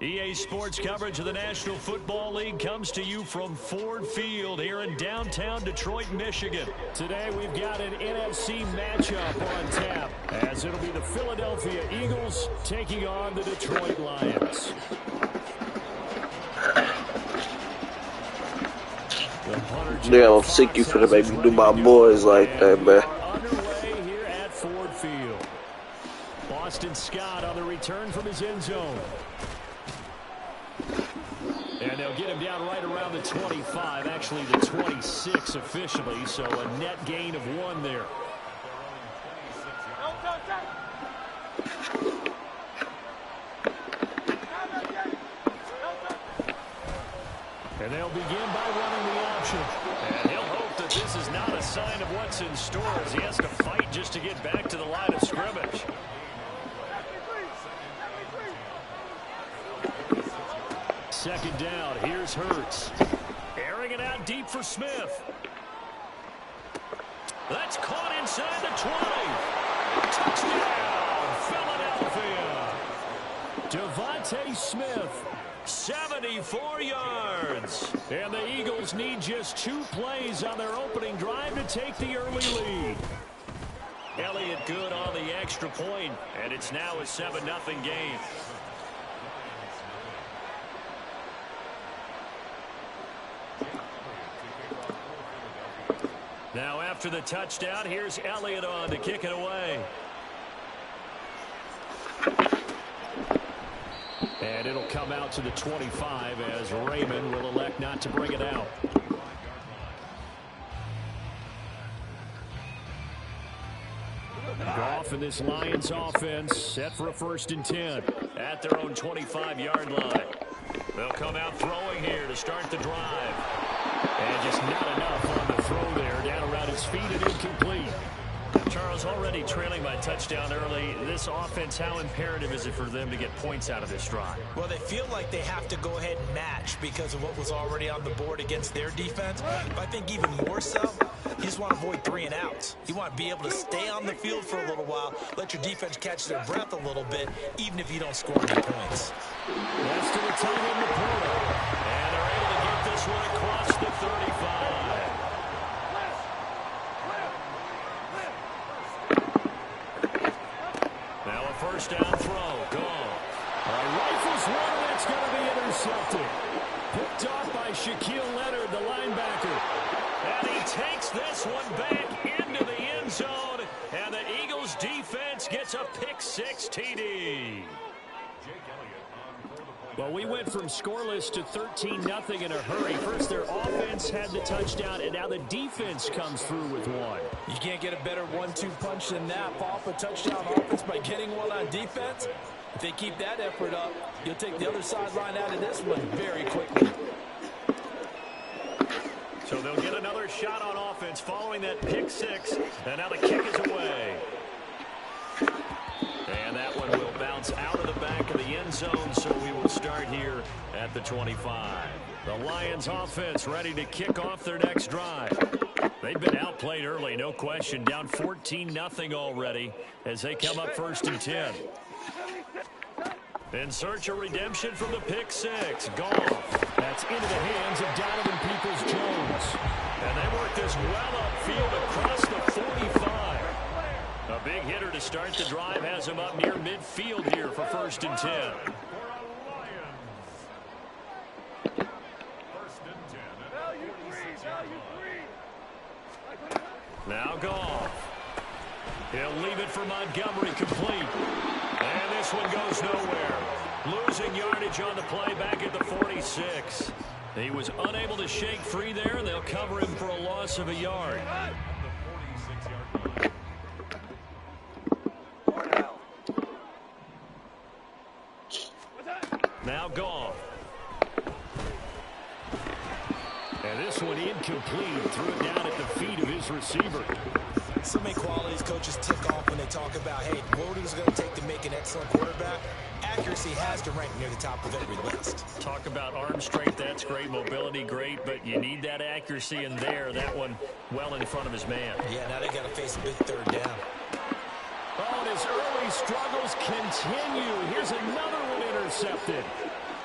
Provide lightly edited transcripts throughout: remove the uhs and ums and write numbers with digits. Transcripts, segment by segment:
EA Sports coverage of the National Football League comes to you from Ford Field here in downtown Detroit, Michigan. Today we've got an NFC matchup on tap as it'll be the Philadelphia Eagles taking on the Detroit Lions. Damn, I'm sick you finna make me do my boys like that, man. Underway here at Ford Field. Boston Scott on the return from his end zone. And they'll get him down right around the 25, actually the 26 officially, so a net gain of 1 there. And they'll begin by running the option. And he'll hope that this is not a sign of what's in store as he has to fight just to get back to the line of scrimmage. Second down, here's Hurts. Airing it out deep for Smith. That's caught inside the 20. Touchdown, Philadelphia. Devontae Smith, 74 yards. And the Eagles need just 2 plays on their opening drive to take the early lead. Elliott good on the extra point, and it's now a 7-0 game. Now after the touchdown, here's Elliott on to kick it away. And it'll come out to the 25 as Raymond will elect not to bring it out. Goff and this Lions offense set for a 1st and 10 at their own 25-yard line. They'll come out throwing here to start the drive. And just not enough on the throw there, down around his feet and incomplete. Charles, already trailing by touchdown early. This offense, how imperative is it for them to get points out of this drive? Well, they feel like they have to go ahead and match because of what was already on the board against their defense. But I think even more so, you just want to avoid 3 and outs. You want to be able to stay on the field for a little while, let your defense catch their breath a little bit, even if you don't score any points. That's to the tight end, Laporta. And they're able to get this one across the 35. Now a 1st down throw. Gone. Rifles one, and it's going to be intercepted. Picked off by Shaquille Leonard, the linebacker. And he takes this one back into the end zone. And the Eagles defense gets a pick-6 TD. Well, we went from scoreless to 13-0 in a hurry. First, their offense had the touchdown, and now the defense comes through with 1. You can't get a better 1-2 punch than that. Off a touchdown offense by getting 1 on defense. If they keep that effort up, you'll take the other sideline out of this one very quickly. So they'll get another shot on offense following that pick-6, and now the kick is away. And that one will bounce out of the back of the end zone, so we will start here at the 25. The Lions offense ready to kick off their next drive. They've been outplayed early, no question, down 14-0 already as they come up 1st and 10. In search of redemption from the pick-6. Goff. That's into the hands of Donovan Peoples-Jones. And they work this well upfield across the 45. A big hitter to start the drive has him up near midfield here for 1st and 10. Now Goff. He'll leave it for Montgomery complete. And this one goes nowhere. Losing yardage on the play back at the 46. He was unable to shake free there, and they'll cover him for a loss of a yard. Now Goff. And this one incomplete. Threw it down at the feet of his receiver. So many qualities coaches tick off when they talk about, hey, what is it going to take to make an excellent quarterback? Accuracy has to rank near the top of every list. Talk about arm strength, that's great. Mobility, great. But you need that accuracy in there. That one well in front of his man. Yeah, now they got to face a big 3rd down. Oh, and his early struggles continue. Here's another one intercepted.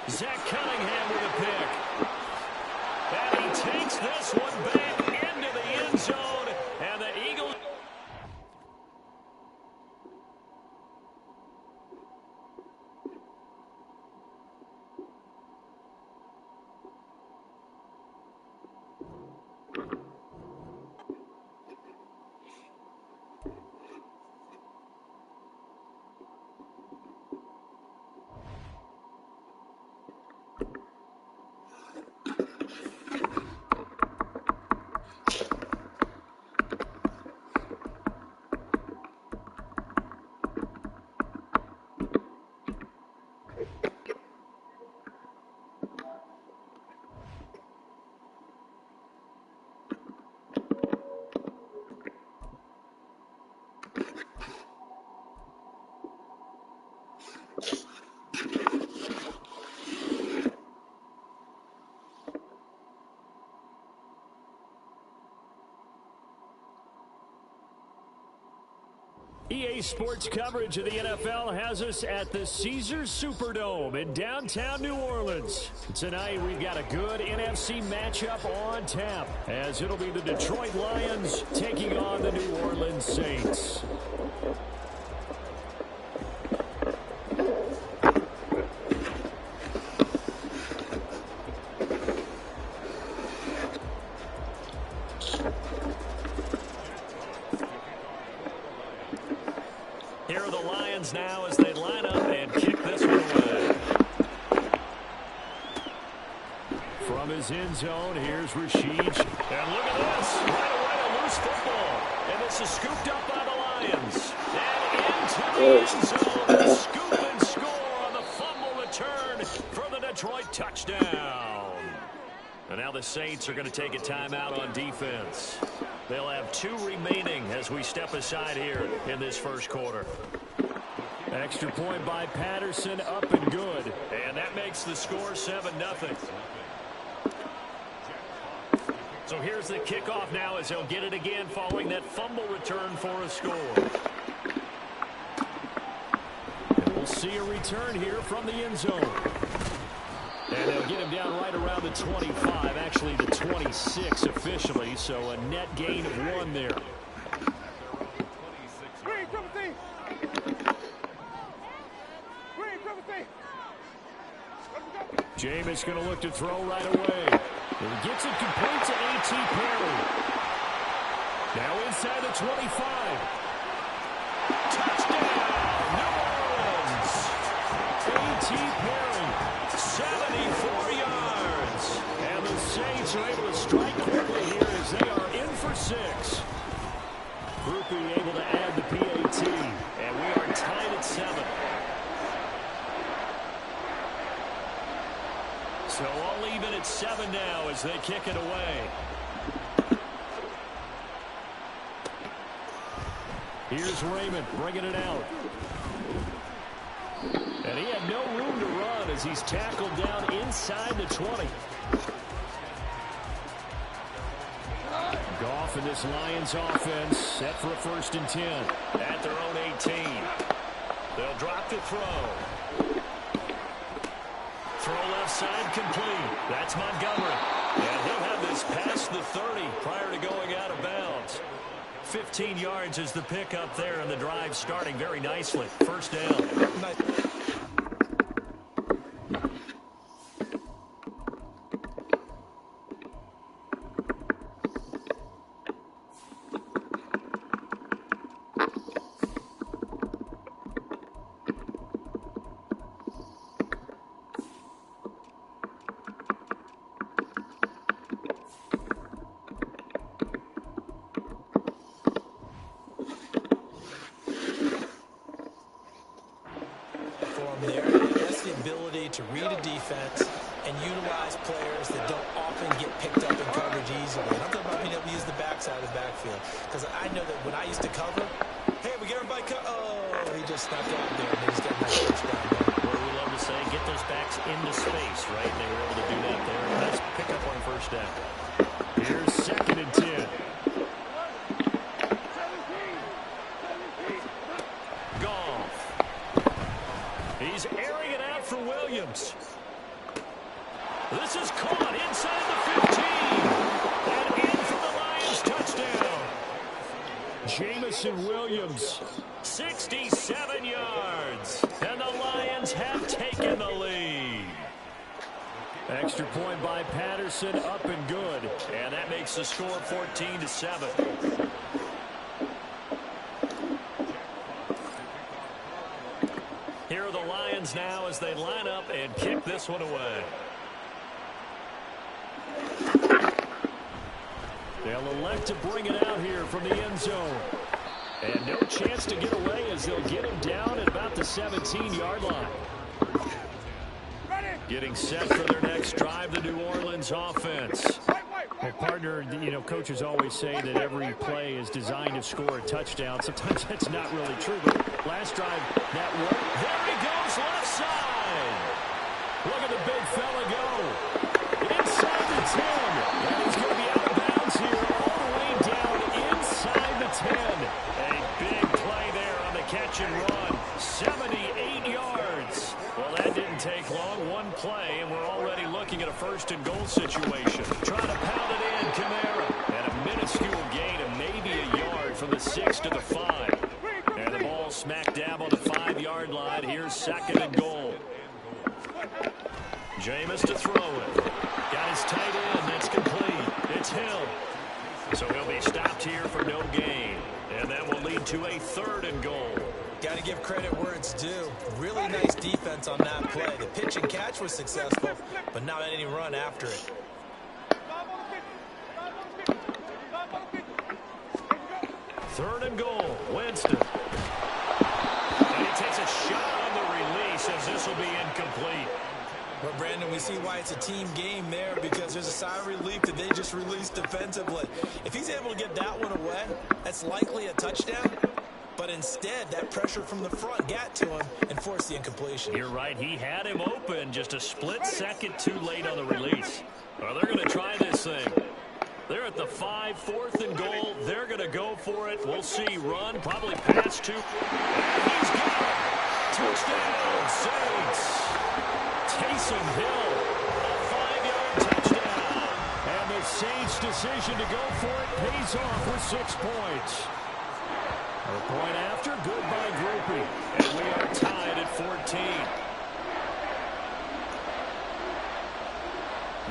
Zach Cunningham with a pick. And he takes this one back into the end zone. And the Eagles... EA Sports coverage of the NFL has us at the Caesars Superdome in downtown New Orleans. Tonight, we've got a good NFC matchup on tap, as it'll be the Detroit Lions taking on the New Orleans Saints. Here are the Lions now as they line up and kick this one away. From his end zone, here's Rashid. And look at this. Right away, a loose football. And this is scooped up by the Lions. And into the end zone. The scoop and score on the fumble return for the Detroit touchdown. And now the Saints are going to take a timeout on defense. They'll have 2 remaining as we step aside here in this first quarter. Extra point by Patterson, up and good. And that makes the score 7-0. So here's the kickoff now as they'll get it again following that fumble return for a score. And we'll see a return here from the end zone. And they'll get him down right around the 25, actually the 26 officially, so a net gain of 1 there. Jameis going to look to throw right away. And he gets it complete to A.T. Perry. Now inside the 25. Touchdown, New Orleans. A.T. Perry, 74 yards. And the Saints are able to strike quickly here as they are in for 6. Groupie able to add the PAT. And we are tied at 7. So all even at 7 now as they kick it away. Here's Raymond bringing it out. And he had no room to run as he's tackled down inside the 20. Goff in this Lions offense set for a 1st and 10 at their own 18. They'll drop to throw. Throw left side complete. That's Montgomery. And he'll have this past the 30 prior to going out of bounds. 15 yards is the pickup there, and the drive starting very nicely. 1st down. To read a defense and utilize players that don't often get picked up in coverage easily. And I'm talking about being able to use the backside of the backfield. Because I know that when I used to cover, hey, we get everybody he just snuck out there and he's got nice first down. What do we love to say? Get those backs into space, right? And they were able to do that there. Nice pickup on 1st down. Here's 2nd and 10. Goff. He's airing it out for Williams. Jameson Williams. 67 yards. And the Lions have taken the lead. Extra point by Patterson, up and good. And that makes the score 14-7. Here are the Lions now as they line up and kick this one away. They'll elect to bring it out here from the end zone. And no chance to get away as they'll get him down at about the 17-yard line. Getting set for their next drive, the New Orleans offense. Well, partner, you know, coaches always say that every play is designed to score a touchdown. Sometimes that's not really true, but last drive, that worked. There he goes, left side. Look at the big fella go. Inside the 10. And he's going to be out of bounds here all the way down inside the 10. A big play there on the catch and run. 78 yards. Well, that didn't take long. One play, and we're already looking at a first-and-goal situation. Trying to pound it in, Kamara. And a minuscule gain of maybe a yard from the 6 to the 5. And the ball smack dab on the 5-yard line. Here's second and goal. Jameis to throw it. Got his tight end. That's complete. It's Hill. So he'll be stopped here for no gain. And that will lead to a third and goal. Got to give credit where it's due. Really nice defense on that play. The pitch and catch was successful, but not any run after it. Third and goal. Winston. And he takes a shot on the release as this will be incomplete. Well, Brandon, we see why it's a team game there because there's a sigh of relief that they just released defensively. If he's able to get that one away, that's likely a touchdown. But instead, that pressure from the front got to him and forced the incompletion. You're right. He had him open just a split second too late on the release. Well, they're going to try this thing. They're at the 5, fourth and goal. They're going to go for it. We'll see. Run, probably pass to. And he's got it. Touchdown, Saints. Taysom Hill, a 5-yard touchdown. And the Saints' decision to go for it pays off with 6 points. A point after, good by Groupie. And we are tied at 14.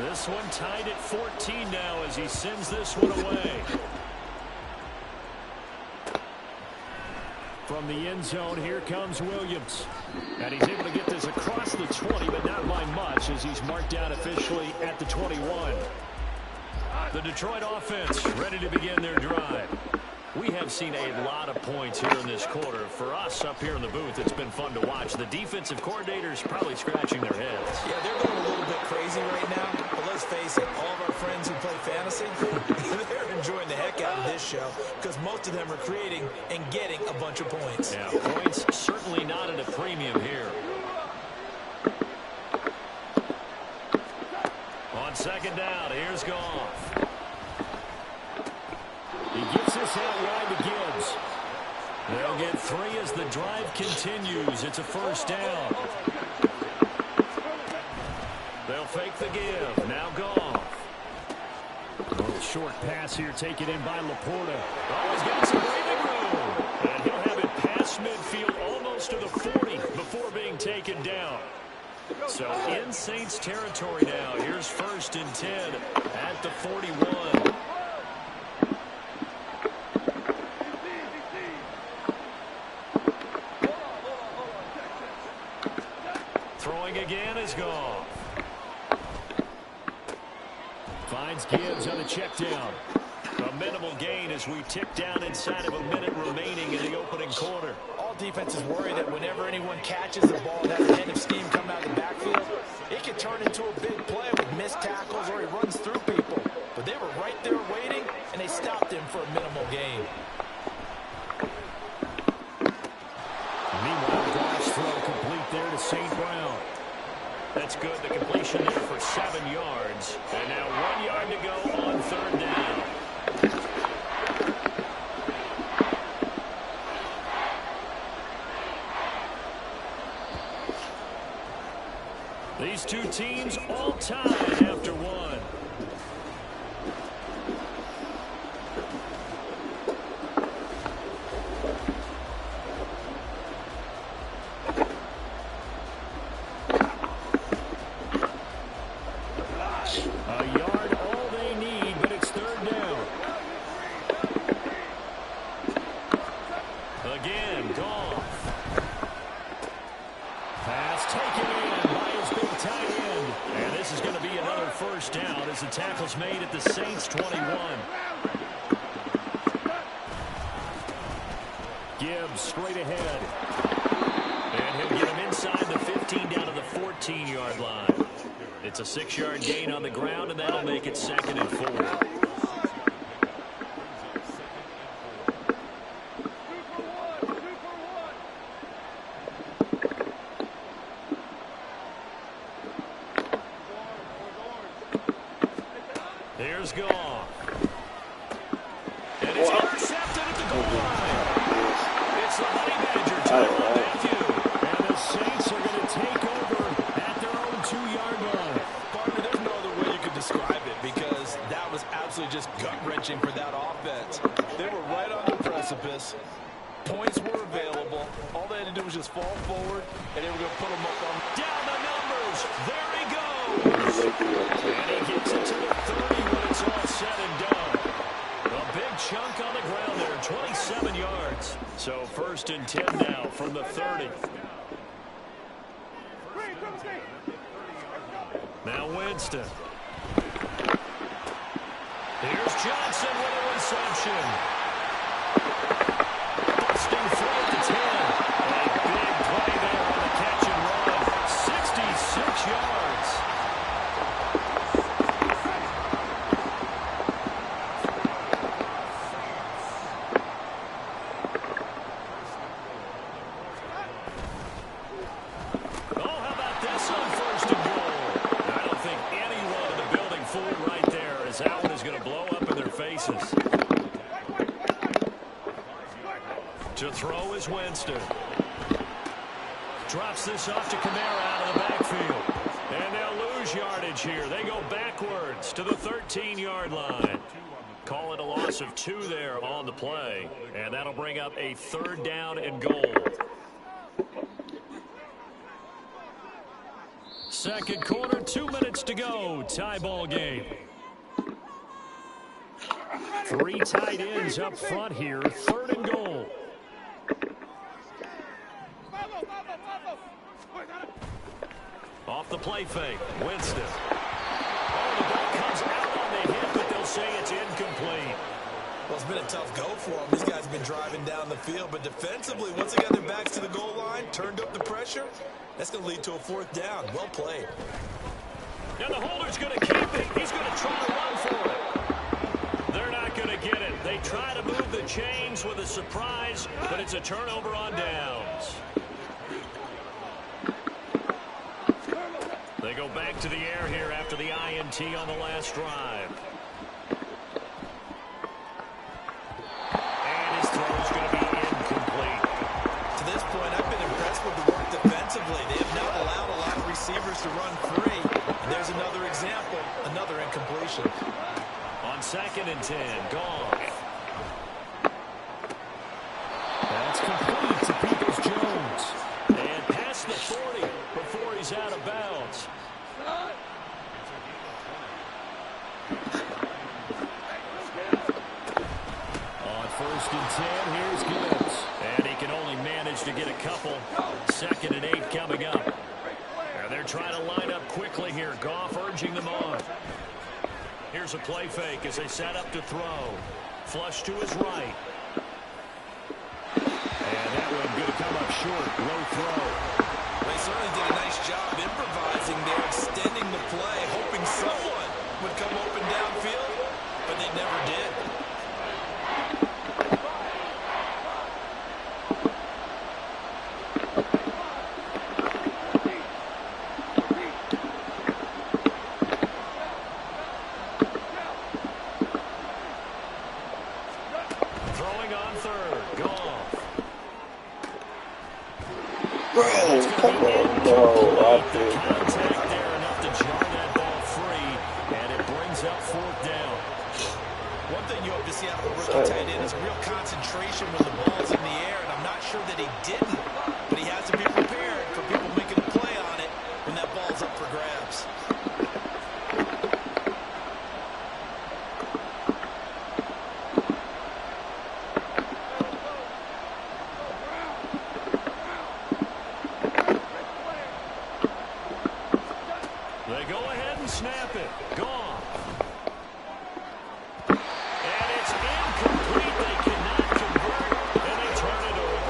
This one tied at 14 now as he sends this one away. From the end zone, here comes Williams. And he's able to get this across the 20, but not by much as he's marked down officially at the 21. The Detroit offense ready to begin their drive. We have seen a lot of points here in this quarter. For us up here in the booth, it's been fun to watch. The defensive coordinators probably scratching their heads. Yeah, they're going a little bit crazy right now. But let's face it, all of our friends who play fantasy, they're enjoying the heck out of this show because most of them are creating and getting a bunch of points. Yeah, points certainly not at a premium here. On second down, here's Goff. He gets this out wide to Gibbs. They'll get 3 as the drive continues. It's a first down. They'll fake the give. Now Goff. A little short pass here taken in by Laporta. Oh, he's got some breathing room. And he'll have it past midfield almost to the 40 before being taken down. So in Saints territory now. Here's first and 10 at the 41. Throwing again is Goff. Finds Gibbs on a check down. A minimal gain as we tick down inside of a minute remaining in the opening quarter. All defenses worry that whenever anyone catches the ball and has a head of steam come out of the backfield, it can turn into a big play with missed tackles or he runs through people. But they were right there waiting, and they stopped him for a minimal gain. Meanwhile, Goff's throw complete there to St. Brown. That's good. The completion there for 7 yards. And now 1 yard to go on third down. These two teams all tied after one. Gibbs straight ahead. And he'll get him inside the 15 down to the 14-yard line. It's a 6-yard gain on the ground, and that'll make it 2nd and 4. Here's Goff. And it's intercepted at the goal line. It's the Honey Badger, Tyrann Mathieu. And the Saints are going to take over at their own 2-yard line. Partner, there's no other way you could describe it because that was absolutely just gut-wrenching for that offense. They were right on the precipice. Points were available. All they had to do was just fall forward, and they were going to put them up on. Down the numbers. There he goes. And he gets it to the 30 when it's all said and done. A big chunk on the ground there, 27 yards. So 1st and 10 now from the 30. Now Winston. Here's Johnson with a reception. Busting free at the 10. A big play there on the catch and run. 66 yards. Oh, how about this on 1st and goal? I don't think anyone in the building fooled right there as that one is going to blow up in their faces. To throw is Winston. Drops this off to Kamara out of the backfield. And they'll lose yardage here. They go backwards to the 13-yard line. Call it a loss of 2 there on the play. And that'll bring up a 3rd down and goal. 2nd quarter, 2 minutes to go. Tie ball game. 3 tight ends up front here. 3rd and goal. Off the play fake, Winston. Oh, the ball comes out on the hit, but they'll say it's incomplete. Well, it's been a tough go for them. These guys have been driving down the field, but defensively, once they got their backs to the goal line, turned up the pressure, that's going to lead to a 4th down. Well played. Now the holder's going to keep it. He's going to try to run for it. They're not going to get it. They try to move the chains with a surprise, but it's a turnover on downs. They go back to the air here after the INT on the last drive. And his throw is going to be incomplete. To this point, I've been impressed with the work defensively. They have not allowed a lot of receivers to run free. And there's another example, another incompletion. On 2nd and 10, Goff. That's complete to Peoples-Jones. And past the 40 before he's out of bounds. On 1st and 10, here's Gibbs. And he can only manage to get a couple. 2nd and 8 coming up. And they're trying to line up quickly here. Goff urging them on. Here's a play fake as they set up to throw. Flush to his right. And that one going to come up short. Low throw. They certainly did a nice job improvising there, extending the play, hoping someone would come open downfield, but they never did. Throwing on 3rd. Goff. Bro, come on, no, I think. Contact there enough to jar that ball free, and it brings up 4th down. One thing you hope to see out of a rookie tight end is a real concentration when the ball's in the air, and I'm not sure that he didn't, but he has to be prepared for people making a play on it when that ball's up for grabs. They go ahead and snap it. Goff. And it's incomplete. They cannot convert, and they turn it over.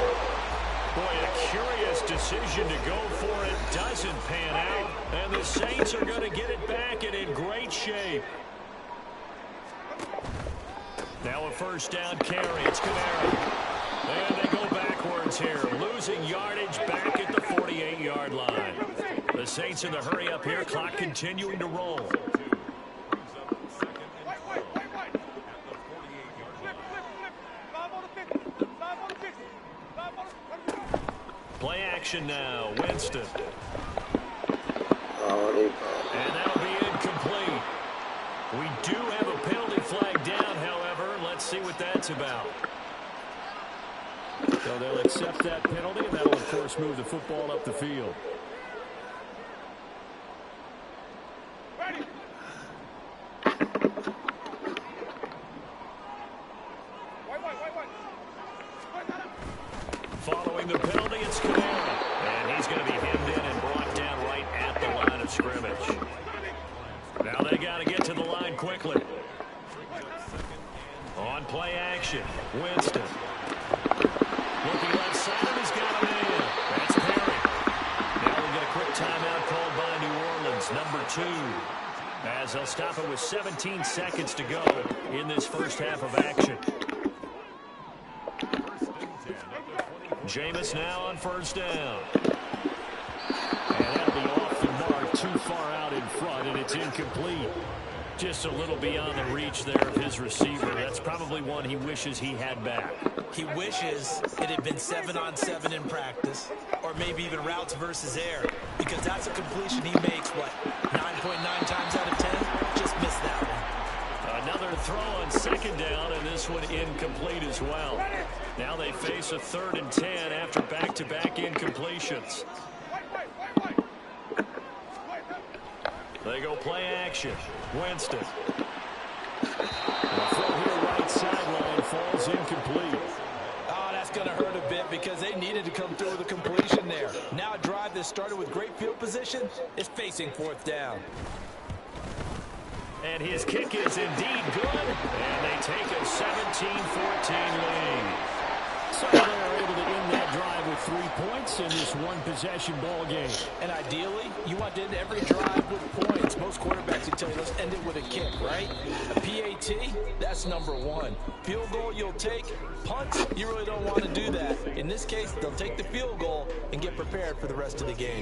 option to go for it doesn't pan out, and the Saints are going to get it back and in great shape. Now a first down carry. It's Kamara. And they go backwards here, losing yardage back at the 48-yard line. The Saints in the hurry up here, clock continuing to roll. Play action now, Winston. And that'll be incomplete. We do have a penalty flag down, however. Let's see what that's about. So they'll accept that penalty, and that'll, of course, move the football up the field. Following the penalty, it's Kamara. And he's going to be hemmed in and brought down right at the line of scrimmage. Now they got to get to the line quickly. On play action, Winston. Looking left side, he's got a man. That's Perry. Now we'll get a quick timeout called by New Orleans, number 2. As they'll stop it with 17 seconds to go in this first half of action. Jameis now on first down. And that'll be off the mark, too far out in front, and it's incomplete. Just a little beyond the reach there of his receiver. That's probably one he wishes he had back. He wishes it had been 7-on-7 in practice, or maybe even routes versus air, because that's a completion he makes, what, 9.9 times out of 10? Just missed that one. Another throw on second down, and this one incomplete as well. Now they face a 3rd and 10 after back-to-back incompletions. They go play action. Winston. The throw here right sideline falls incomplete. Oh, that's going to hurt a bit because they needed to come through with a completion there. Now a drive that started with great field position is facing 4th down. And his kick is indeed good. And they take a 17-14 lead. So they are able to end that drive with 3 points in this one-possession ball game. And ideally, you want to end every drive with points. Most quarterbacks would tell you, let's end it with a kick, right? A PAT, that's number 1. Field goal, you'll take. Punts, you really don't want to do that. In this case, they'll take the field goal and get prepared for the rest of the game.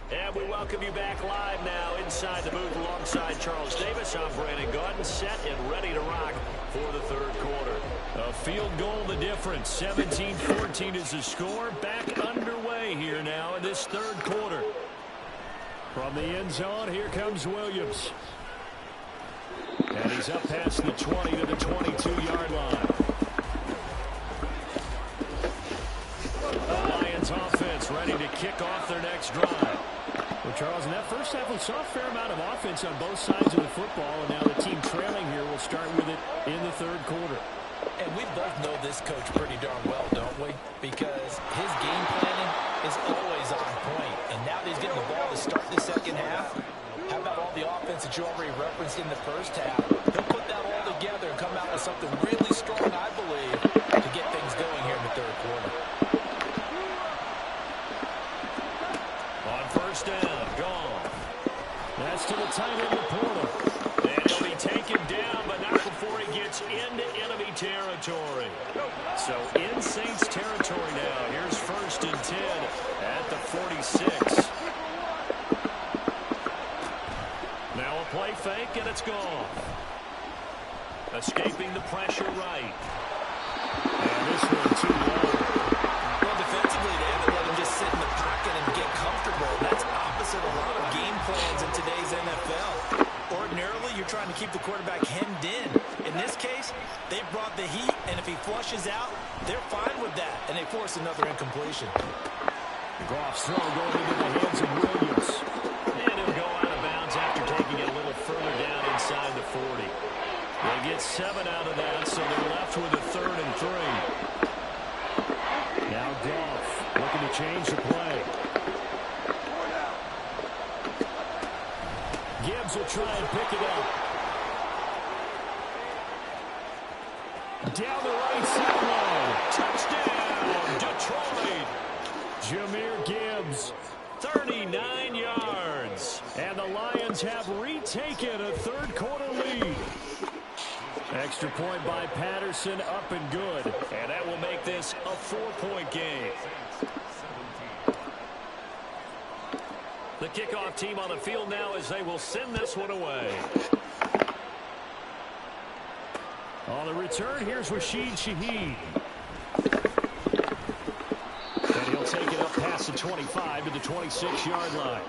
And we welcome you back live now inside the booth alongside Charles Davis. I'm Brandon Gaudin, set and ready to rock for the 3rd quarter. A field goal the difference. 17-14 is the score. Back underway here now in this 3rd quarter. From the end zone, here comes Williams. And he's up past the 20 to the 22-yard line. The Lions offense ready to kick off their next drive. Well, Charles, in that first half, we saw a fair amount of offense on both sides of the football, and now the team trailing here will start with it in the 3rd quarter. And we both know this coach pretty darn well, don't we? Because his game planning is always on point. And now that he's getting the ball to start the 2nd half, how about all the offense that you already referenced in the first half? He'll put that all together and come out with something really strong, I believe, to get things going here in the 3rd quarter. On first down, gone. That's to the tight end, Porter. And he'll be taken down, but not before he gets into enemy territory. So in Saints territory now. Here's 1st and 10 at the 46. Now a play fake, and it's gone. Escaping the pressure right. And this one too low. Well, defensively, they haven't let him just sit in the pocket and get comfortable. That's opposite a lot of game plans in today's NFL. Ordinarily, you're trying to keep the quarterback hemmed in. In this case, they brought the heat, and if he flushes out, they're fine with that, and they force another incompletion. Goff's throw going into the hands of Williams. And he'll go out of bounds after taking it a little further down inside the 40. They get 7 out of that, so they're left with a 3rd and 3. Now Goff looking to change the play. Gibbs will try and pick it up. Down the right sideline. Touchdown, Detroit. Jahmyr Gibbs, 39 yards. And the Lions have retaken a third-quarter lead. Extra point by Patterson, up and good. And that will make this a 4-point game. The kickoff team on the field now as they will send this one away. On the return, here's Rashid Shaheed. And he'll take it up past the 25 to the 26-yard line.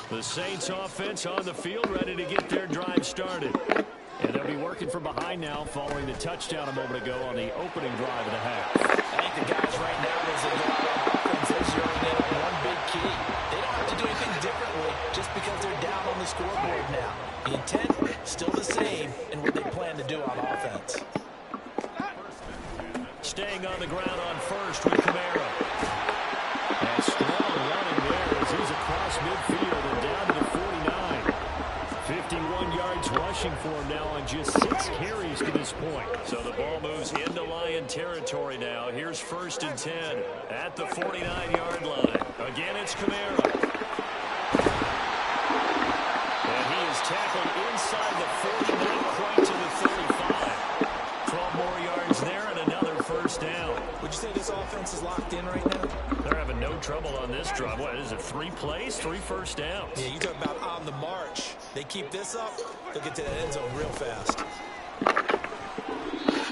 The Saints offense on the field, ready to get their drive started. And they'll be working from behind now following the touchdown a moment ago on the opening drive of the half. I think the guys right now, as they go out on offense, they're zeroing in on one big key. They don't have to do anything differently just because they're down on the scoreboard now. The intent, still the same in what they plan to do on offense. Staying on the ground on first with Kamara. And strong running there as he's across midfield and down to the 49. 51 yards rushing for him now on just 6 carries to this point. So the ball moves into Lion territory now. Here's 1st and 10 at the 49-yard line. Again, it's Kamara. And he is tackled inside the 40, not quite to the 35. 12 more yards there and another 1st down. Would you say this offense is locked in right now? They're having no trouble on this drive. What is it, 3 plays, 3 first downs? Yeah, you talk about on the march. They keep this up, they'll get to that end zone real fast.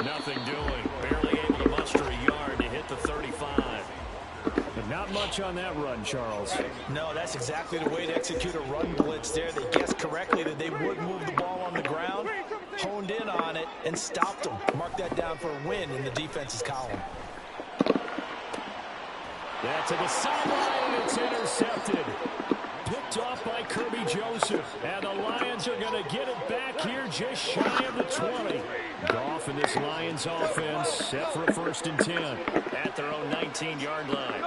Nothing doing. Barely able to muster a yard to hit the 35. But not much on that run, Charles. No, that's exactly the way to execute a run blitz there. They guessed correctly that they would move the ball on the ground, honed in on it, and stopped them. Mark that down for a win in the defense's column. Yeah, to the sideline, and it's intercepted. Picked off by Kirby Joseph. And the Lions are going to get it back here just shy of the 20. Goff and this Lions offense set for a 1st and 10 at their own 19-yard line.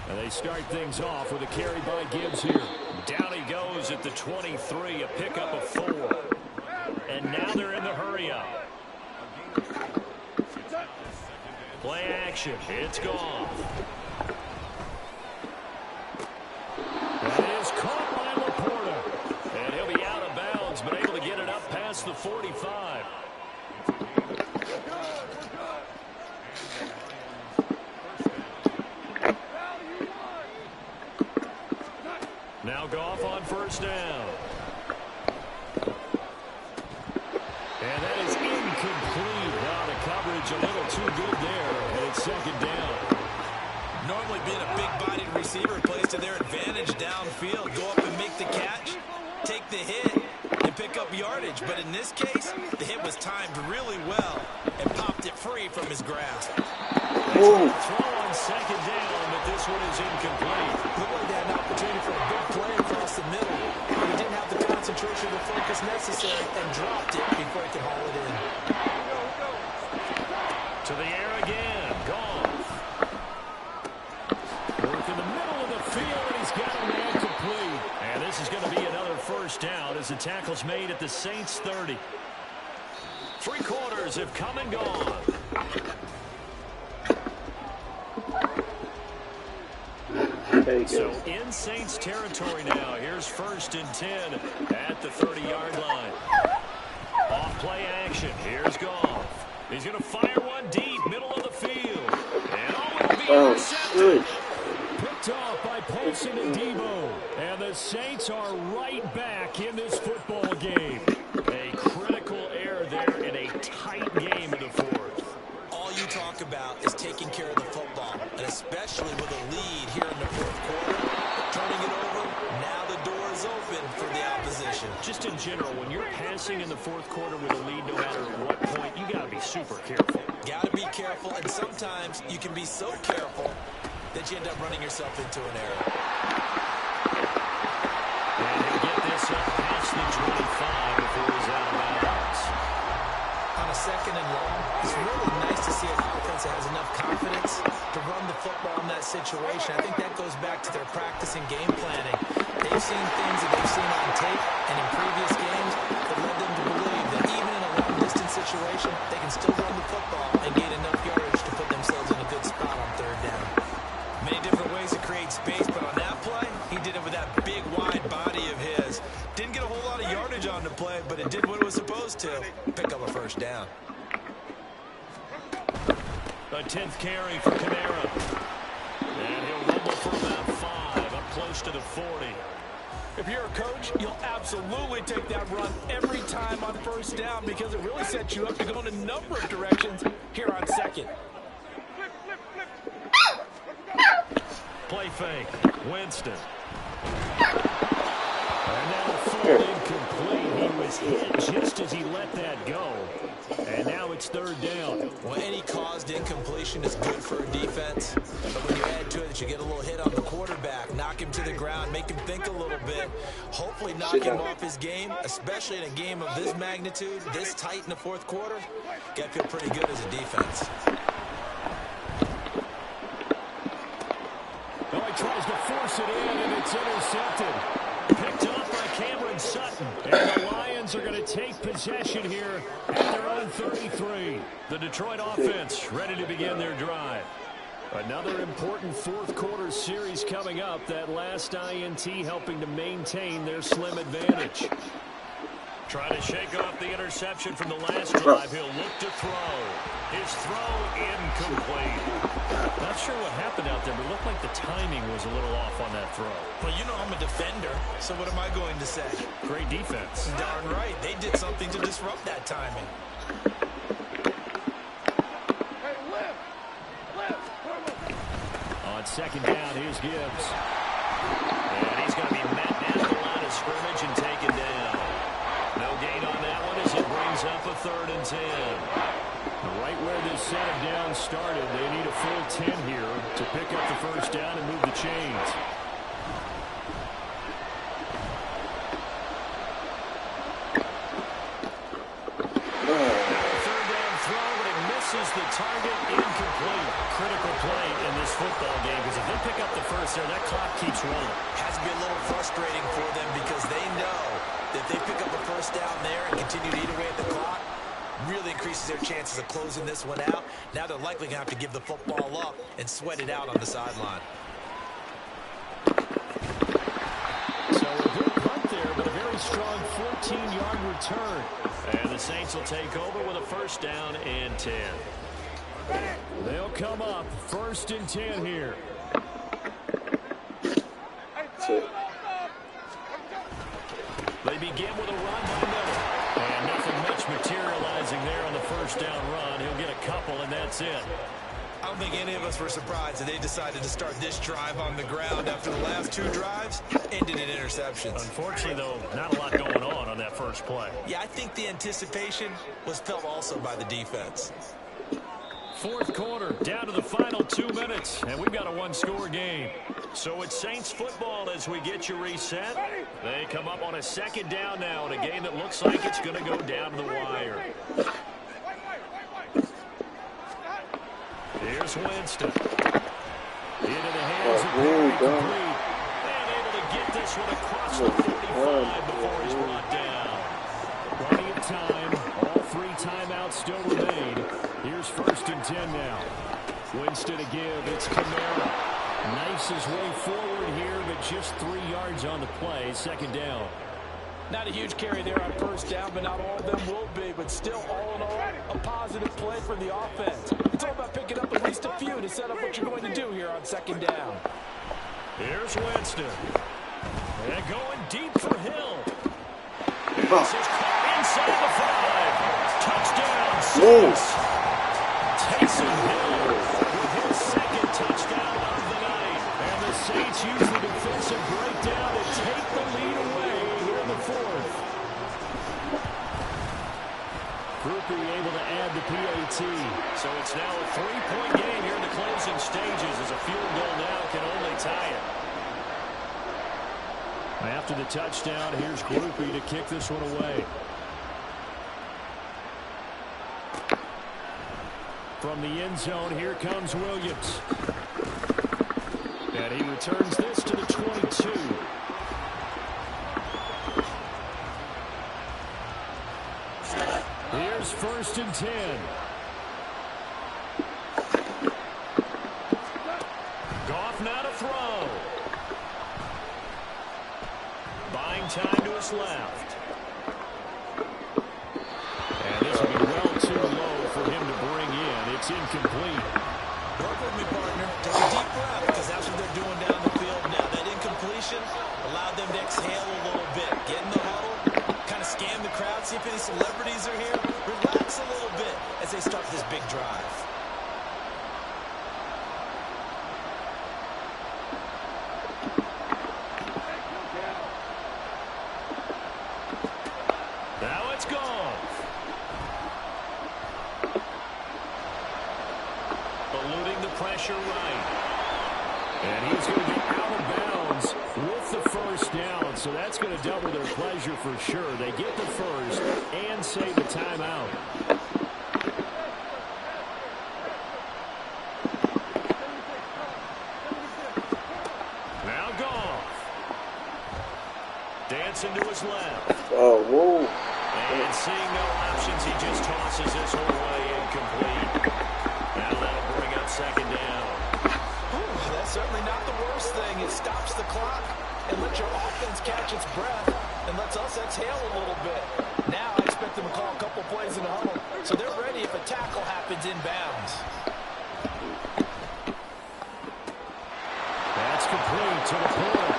And they start things off with a carry by Gibbs here. Down he goes at the 23, a pickup of 4. And now they're in the hurry-up. Play action. It's gone. That is caught by Laporta. And he'll be out of bounds, but able to get it up past the 45. Now Goff on 1st down. And that is incomplete. Now the coverage a little too good there, and it's 2nd down. Normally being a big-bodied receiver plays to their advantage downfield. Go up and make the catch, take the hit, and pick up yardage. But in this case, the hit was timed really well and popped it free from his grasp. Throw on 2nd down, but this one is incomplete. Looked like they had an opportunity for a big play across the middle. He didn't have the concentration or focus necessary and dropped it before he could haul it in. To the air again. Goff. Work in the middle of the field, and he's got a man complete. And this is going to be another 1st down as the tackle's made at the Saints 30. 3 quarters have come and gone. So in Saints territory now. Here's 1st and 10 at the 30-yard line. Off play action. Here's Goff. He's going to fire one deep, middle of the field. And all will be intercepted. Picked off by Paulson and Debo. And the Saints are right back in this football game. A critical error there in a tight game in the 4th. All you talk about is taking care of the football, and especially with a lead here in the 4th quarter. Turning it over, now the door is open for the opposition. Just in general, when you're passing in the 4th quarter with a lead, no matter at what point, you got to be super careful. Got to be careful, and sometimes you can be so careful that you end up running yourself into an error. And he'll get this up past the 25 before he's out of bounds. On a 2nd and long, It's really nice to see an offense that has enough confidence to run the football in that situation. I think that goes back to their practice and game planning. They've seen things that they've seen on tape and in previous games that led them to believe that even in a long-distance situation, they can still run the football and gain enough yardage to put themselves in a good spot on third down. Many different ways to create space, but on that play, he did it with that big, wide body of his. Didn't get a whole lot of yardage on the play, but it did what it was supposed to, pick up a first down. A 10th carry for Kamara. And he'll rumble for about 5, up close to the 40. If you're a coach, you'll absolutely take that run every time on first down because it really sets you up to go in a number of directions here on second. Play fake. Winston. And now a full incomplete. He was hit just as he let that go. And now it's third down. Well, any caused incompletion is good for a defense. But when you add to it that you get a little hit on the quarterback, knock him to the ground, make him think a little bit, hopefully knock him off his game, especially in a game of this magnitude, this tight in the fourth quarter, got to feel pretty good as a defense. Oh, he tries to force it in, and it's intercepted. Picked up by Cameron Sutton. And the Lions are going to take possession here at their own 33. The Detroit offense ready to begin their drive. Another important fourth quarter series coming up. That last INT helping to maintain their slim advantage. Trying to shake off the interception from the last drive. He'll look to throw. His throw incomplete. Not sure what happened out there, but it looked like the timing was a little off on that throw. Well, you know I'm a defender, so what am I going to say? Great defense. Darn right. They did something to disrupt that timing. On second down, here's Gibbs. And he's going to be met down the line of scrimmage and taken down. No gain on that one as it brings up a 3rd and 10. Right where this set of downs started, they need a full 10 here to pick up the first down and move the chains. Third down throw, but it misses the target, incomplete. Critical play in this football game because if they pick up the first there, that clock keeps rolling. Has to be a little frustrating for them because they know that if they pick up a first down there and continue to eat away at the clock, really increases their chances of closing this one out. Now they're likely going to have to give the football up and sweat it out on the sideline. So a good punt there, but a very strong 14-yard return. And the Saints will take over with a first down and 10. They'll come up 1st and 10 here. They begin with a run by middle. And nothing much materializing there on the first down run. He'll get a couple, and that's it. I don't think any of us were surprised that they decided to start this drive on the ground after the last 2 drives ended in interceptions. Unfortunately, though, not a lot going on that first play. Yeah, I think the anticipation was felt also by the defense. Fourth quarter, down to the final 2 minutes, and we've got a 1-score game. So it's Saints football as we get you reset. They come up on a second down now in a game that looks like it's going to go down to the wire. Here's Winston. Into the hands of Perry, complete. And able to get this one across the 45 before he's brought down. Plenty of time. All 3 timeouts still remain. Here's 1st and 10 now. Winston to give. It's Kamara. Knifes his way forward here, but just 3 yards on the play. Second down. Not a huge carry there on first down, but not all of them will be. But still, all in all, a positive play for the offense. It's all about picking up at least a few to set up what you're going to do here on second down. Here's Winston. And going deep for Hill. This is inside the 5. Touchdown, Saints. Taysom Hill with his 2nd touchdown of the night. And the Saints use the defensive breakdown to take the lead away here in the 4th. Groupie able to add the PAT. So it's now a 3-point game here in the closing stages as a field goal now can only tie it. After the touchdown, here's Groupie to kick this one away. From the end zone, here comes Williams. And he returns this to the 22. Here's 1st and 10. Goff now to throw. Buying time to his left. And this will be well too low for him to bring in. It's incomplete. Work with me, partner. Take a deep breath, because that's what they're doing down the field now. That incompletion allowed them to exhale a little bit. Get in the huddle, kind of scan the crowd, see if any celebrities are here. Relax a little bit as they start this big drive. Now it's gone. Eluding the pressure right. And he's going to get out of bounds with the 1st down. So that's going to double their pleasure for sure. They get the 1st and save the timeout. Now Goff. Dancing to his left. Oh, whoa. And seeing no options, he just tosses this whole way incomplete. Now that'll bring up 2nd down. That's certainly not the worst thing. It stops the clock and lets your offense catch its breath and lets us exhale a little bit. Now I expect them to call a couple plays in the huddle so they're ready if a tackle happens inbounds. That's complete to the point.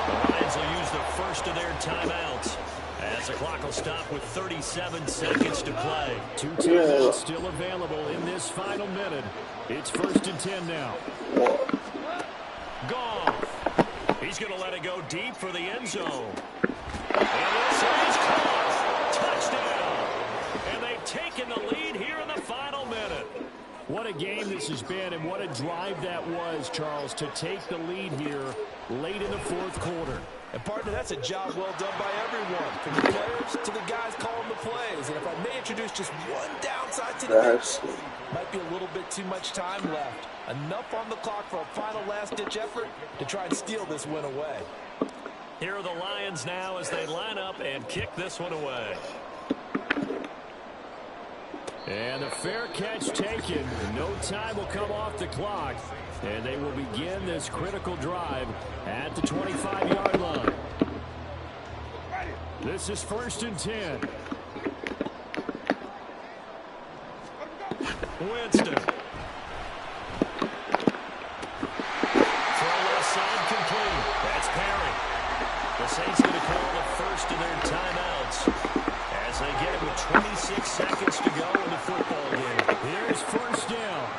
The Lions will use the 1st of their timeouts as the clock will stop with 37 seconds to play. 2 timeouts still available in this final minute. It's 1st and 10 now. Goff. He's going to let it go deep for the end zone. And this is caught. Touchdown. And they've taken the lead here in the final minute. What a game this has been, and what a drive that was, Charles, to take the lead here late in the 4th quarter. And, partner, that's a job well done by everyone, from the players to the guys calling the plays. And if I may introduce just one downside to the mix, might be a little bit too much time left. Enough on the clock for a final last-ditch effort to try and steal this win away. Here are the Lions now as they line up and kick this one away. And the fair catch taken. No time will come off the clock. And they will begin this critical drive at the 25-yard line. This is 1st and 10. Winston. Throw left side complete. That's Perry. The Saints going to call the 1st of their timeouts as they get it with 26 seconds to go in the football game. Here's 1st down.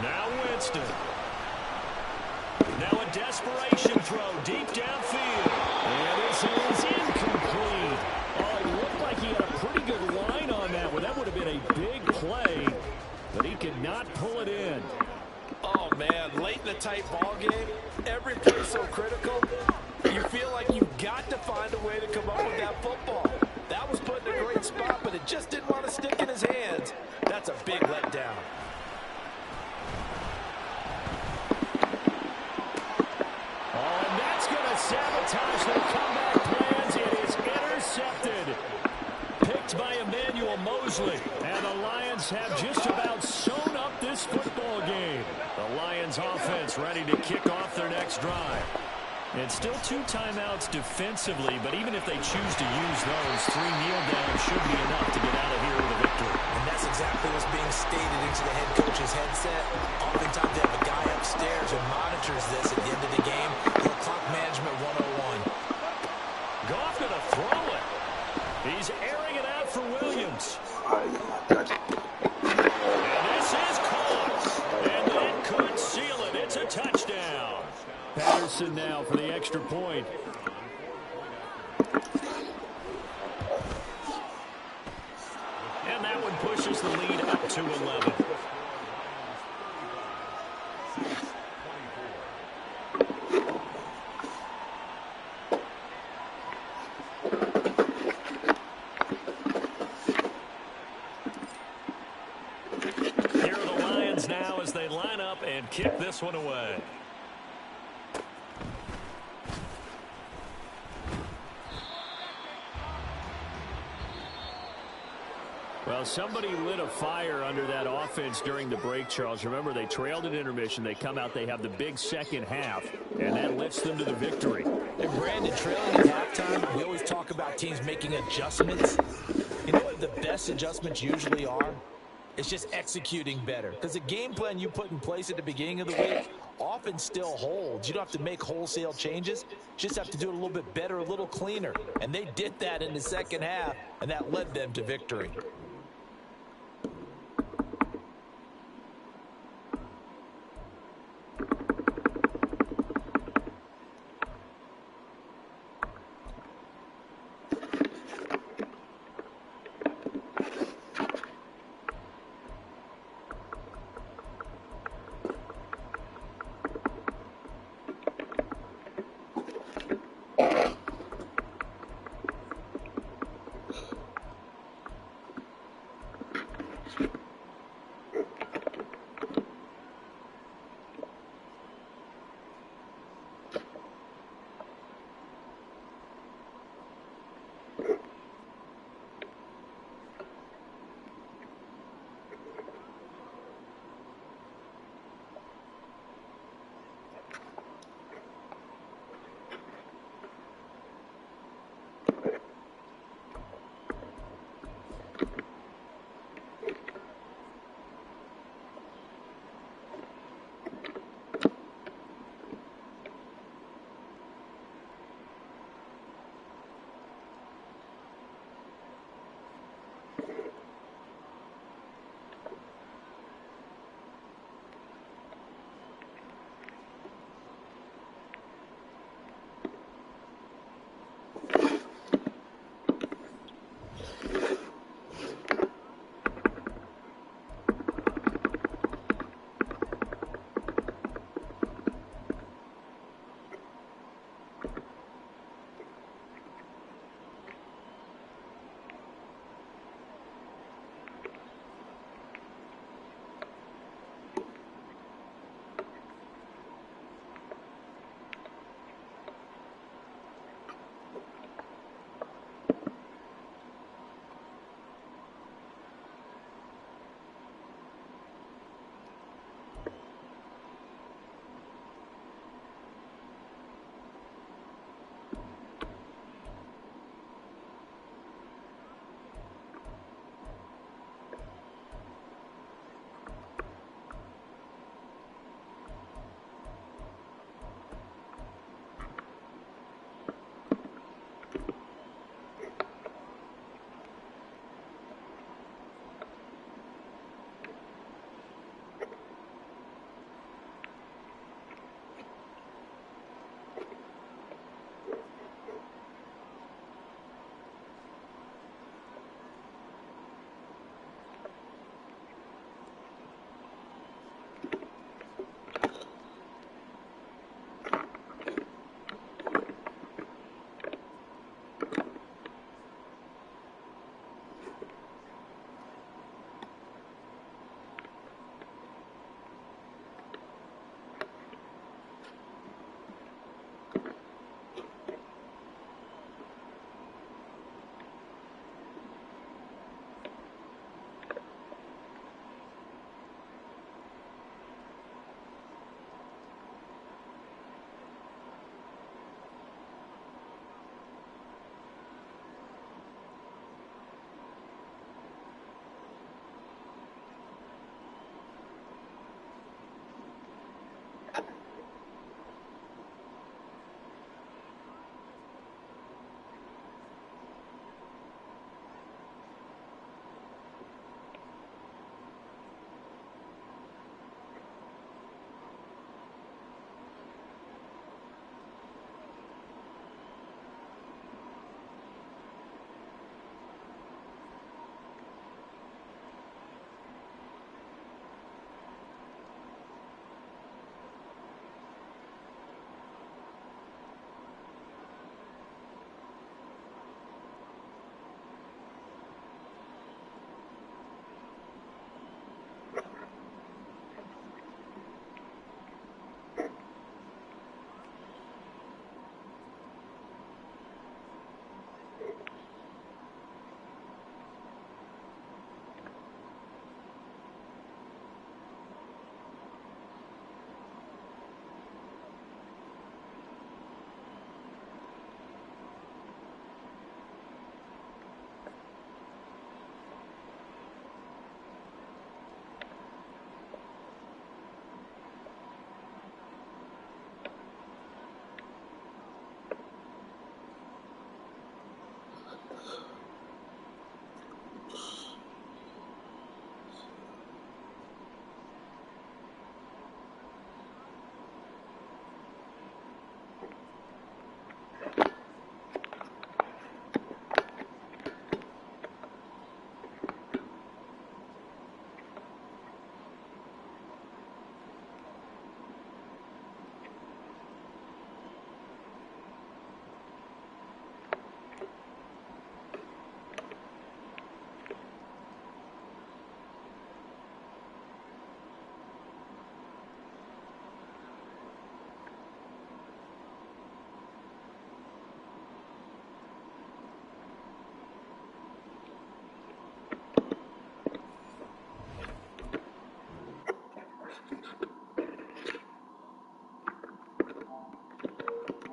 Now Winston. Now a desperation throw deep downfield. And this is incomplete. Oh, it looked like he had a pretty good line on that one. That would have been a big play, but he could not pull it in. Oh, man, late in the tight ball game, every play so critical, you feel like you've got to find a way to come up with that football. That was put in a great spot, but it just didn't want to stick in his hands. That's a big letdown. Oh, and that's going to sabotage their comeback plans. It is intercepted. Picked by Emmanuel Mosley. And the Lions have just about sewn up this football game. The Lions offense ready to kick off their next drive. And still 2 timeouts defensively, but even if they choose to use those, 3 kneel downs should be enough to get out of here with a victory. And that's exactly what's being stated into the head coach's headset. Oftentimes they have a guy upstairs who monitors this at the end of the game. Little clock management 101. Goff going to throw it. He's airing it out for Williams. And this is caught. And that could seal it. It's a touchdown. Patterson now for the extra point. And that one pushes the lead up to 11. up and kick this one away. Well, somebody lit a fire under that offense during the break, Charles. Remember, they trailed at intermission. They come out, they have the big second half, and that lifts them to the victory. And Brandon, trailing at halftime, we always talk about teams making adjustments. You know what the best adjustments usually are? It's just executing better. Because the game plan you put in place at the beginning of the week often still holds. You don't have to make wholesale changes. You just have to do it a little bit better, a little cleaner. And they did that in the second half, and that led them to victory.